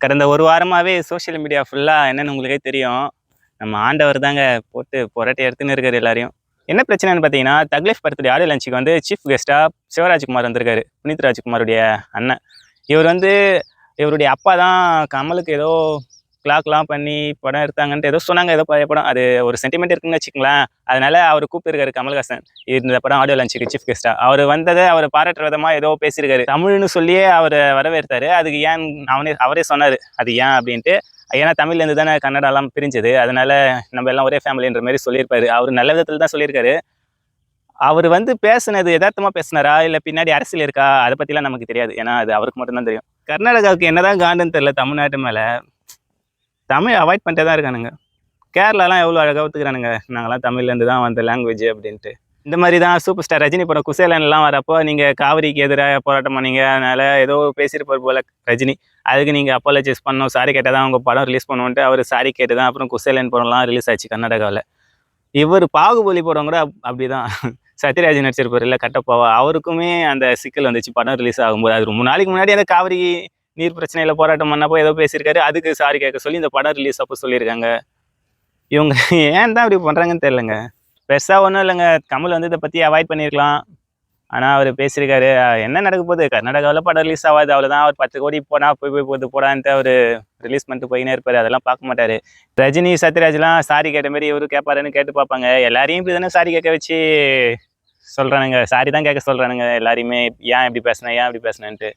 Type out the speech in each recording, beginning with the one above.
கடந்த ஒரு வாரமாகவே social media ஃபுல்லாக என்னென்னு உங்களுக்கே தெரியும். நம்ம ஆண்டவர் தாங்க போட்டு புரட்டி எடுத்துன்னு இருக்காரு எல்லாரையும். என்ன பிரச்சனைன்னு பார்த்தீங்கன்னா, தக் லைஃப் படத்துடைய ஆடியோ லான்ச்சுக்கு வந்து சீஃப் கெஸ்ட்டாக சிவராஜ்குமார் வந்திருக்காரு. புனித் ராஜ்குமாருடைய அண்ணன். இவர் வந்து இவருடைய அப்பா தான் கமலுக்கு ஏதோ கிளாக்லாம் பண்ணி படம் எடுத்தாங்கன்ட்டு ஏதோ சொன்னாங்க. ஏதோ பழைய படம். அது ஒரு சென்டிமெண்ட் இருக்குன்னு வச்சுக்கங்களேன். அதனால அவர் கூப்பிட்டுருக்காரு கமல்ஹாசன். இந்த படம் ஆடியோ லான்ச்சுக்கு சீஃப் கெஸ்ட்டாக. அவர் வந்ததை அவர் பாராட்டுற விதமாக ஏதோ பேசியிருக்காரு. தமிழ்னு சொல்லியே அவர் வரவேற்றாரு. அதுக்கு ஏன் அவரே சொன்னார் அது ஏன் அப்படின்ட்டு. ஏன்னா தமிழ்லேருந்து தானே கன்னடாலாம் பிரிஞ்சது. அதனால நம்ம எல்லாம் ஒரே ஃபேமிலின்ற மாதிரி சொல்லியிருப்பாரு. அவர் நல்ல விதத்தில் தான் சொல்லியிருக்காரு. அவர் வந்து பேசுனது யதார்த்தமாக பேசினாரா இல்லை பின்னாடி அரசியல் இருக்கா அதை பற்றிலாம் நமக்கு தெரியாது. ஏன்னா அது அவருக்கு மட்டும்தான் தெரியும். கர்நாடகாவுக்கு என்னதான் காண்டுன்னு தெரியல தமிழ்நாட்டு மேலே. தமிழ் அவாய்ட் பண்ணிட்டே தான் இருக்கானுங்க. கேரளாலாம் எவ்வளோ அழகாக ஒத்துக்கிறானுங்க, நாங்களாம் தமிழ்லேருந்து தான் வந்த லாங்குவேஜ் அப்படின்ட்டு. இந்த மாதிரி தான் சூப்பர் ஸ்டார் ரஜினி படம் குசேலன்லாம் வரப்போ நீங்கள் காவிரிக்கு எதிராக போராட்டம் பண்ணீங்க, அதனால் ஏதோ பேசியிருப்பார் போல் ரஜினி. அதுக்கு நீங்கள் அப்பாலஜைஸ் பண்ணணும், சாரி கேட்டால் தான் அவங்க படம் ரிலீஸ் பண்ணுவோன்ட்டு அவர் சாரி கேட்டு தான் அப்புறம் குசேலன் படம்லாம் ரிலீஸ் ஆச்சு கர்நாடகாவில். இவர் பாகுபலி படம் கூட அப்படி தான் சத்யராஜ் நடிச்சிருப்பார் இல்லை கட்டப்பாவா, அவருக்குமே அந்த சிக்கல் வந்துச்சு படம் ரிலீஸ் ஆகும்போது. அது ரொம்ப நாளைக்கு முன்னாடி அந்த காவிரி நீர் பிரச்சனையில் போராட்டம் பண்ணப்போ ஏதோ பேசியிருக்காரு, அதுக்கு சாரி கேட்க சொல்லி இந்த படம் ரிலீஸ் அப்போ சொல்லியிருக்காங்க. இவங்க ஏன் தான் இப்படி பண்ணுறாங்கன்னு தெரிலங்க. பெருசாக ஒன்றும் இல்லைங்க, கமல் வந்து இதை பற்றி அவாய்ட் பண்ணியிருக்கலாம். ஆனால் அவர் பேசியிருக்காரு. என்ன நடக்க போகுது, கர்நாடகாவில் படம் ரிலீஸ் ஆகாது, அவ்வளோதான். அவர் 10 கோடி போனால் போய் போடான்ட்டு அவர் ரிலீஸ் பண்ணிட்டு போயினே இருப்பார். அதெல்லாம் பார்க்க மாட்டார். ரஜினி சத்யராஜ்லாம் சாரி கேட்ட மாதிரி இவரு கேட்பாருன்னு கேட்டு பார்ப்பாங்க. எல்லாரையும் இப்படி தானே சாரி கேட்க வச்சு சொல்கிறானுங்க, சாரி தான் கேட்க சொல்கிறானுங்க எல்லாரையுமே. ஏன் இப்படி பேசுனேன், ஏன் இப்படி பேசுனேன்ட்டு.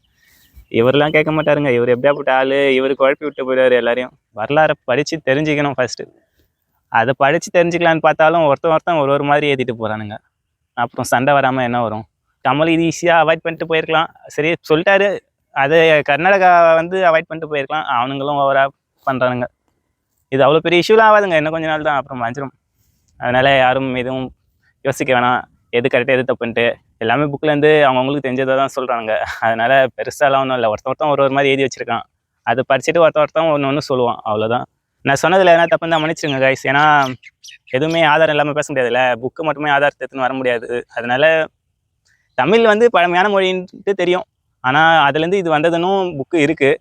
இவரெலாம் கேட்க மாட்டாருங்க. இவர் எப்படியாப்பட்ட ஆள், இவர் குழப்பி விட்டு போயிடுவார் எல்லாரையும். வரலாறை படித்து தெரிஞ்சுக்கணும் ஃபஸ்ட்டு. அதை படித்து தெரிஞ்சுக்கலான்னு பார்த்தாலும் ஒருத்தன் ஒரு மாதிரி ஏற்றிட்டு போகிறானுங்க. அப்புறம் சண்டை வராமல் என்ன வரும்? கமல் இது ஈஸியாக அவாய்ட் பண்ணிட்டு போயிருக்கலாம். சரி சொல்லிட்டாரு, அது கர்நாடகா வந்து அவாய்ட் பண்ணிட்டு போயிருக்கலாம். அவனுங்களும் ஓவராக பண்ணுறானுங்க. இது அவ்வளோ பெரிய இஷ்யூலாம் ஆகாதுங்க, இன்னும் கொஞ்ச நாள் தான், அப்புறம் மறைஞ்சிரும். அதனால் யாரும் எதுவும் யோசிக்க வேணாம், எது கரெக்டாக எது தப்புன்ட்டு. எல்லாமே புக்கிலேருந்து அவங்கவுங்களுக்கு தெரிஞ்சதை தான் சொல்கிறாங்க. அதனால் பெருசாலாம் ஒன்றும் இல்லை. ஒருத்தன் ஒரு மாதிரி எழுதி வச்சுருக்கான், அதை படிச்சுட்டு ஒருத்தன் ஒன்று சொல்லுவான், அவ்வளோதான். நான் சொன்னதில் எதனா தப்பு தான் மன்னிச்சிருங்க கைஸ். ஏன்னா எதுவுமே ஆதாரம் இல்லாமல் பேச முடியாதுல்ல, புக்கு மட்டுமே ஆதாரத்தை எடுத்துன்னு வர முடியாது. அதனால் தமிழ் வந்து பழமையான மொழின்ட்டு தெரியும், ஆனால் அதுலேருந்து இது வந்ததுன்னும் புக்கு இருக்குது.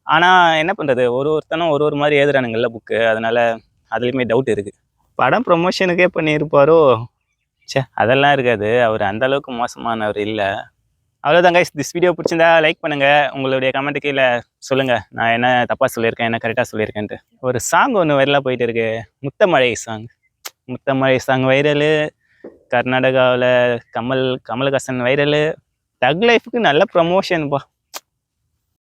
ஆனால் என்ன பண்ணுறது, ஒருத்தனும் ஒரு மாதிரி எழுதுறானுங்கள்ல புக்கு, அதனால் அதுலேயுமே டவுட் இருக்குது. படம் ப்ரொமோஷனுக்கே பண்ணியிருப்பாரோ? அதெல்லாம் இருக்காது, அவர் அந்தளவுக்கு மோசமானவர் இல்லை. அவ்வளோதான் கைஸ். திஸ் வீடியோ பிடிச்சிருந்தா லைக் பண்ணுங்கள். உங்களுடைய கமெண்ட்டு கீழே சொல்லுங்கள், நான் என்ன தப்பாக சொல்லியிருக்கேன், என்ன கரெக்டாக சொல்லியிருக்கேன்ட்டு. ஒரு சாங் ஒன்று வைரலாக போயிட்டு இருக்கு, முத்தமழை சாங். முத்தமழை சாங் வைரலு, கர்நாடகாவில் கமல்ஹாசன் வைரலு. தக் லைஃபுக்கு நல்ல ப்ரமோஷன்ப்பா.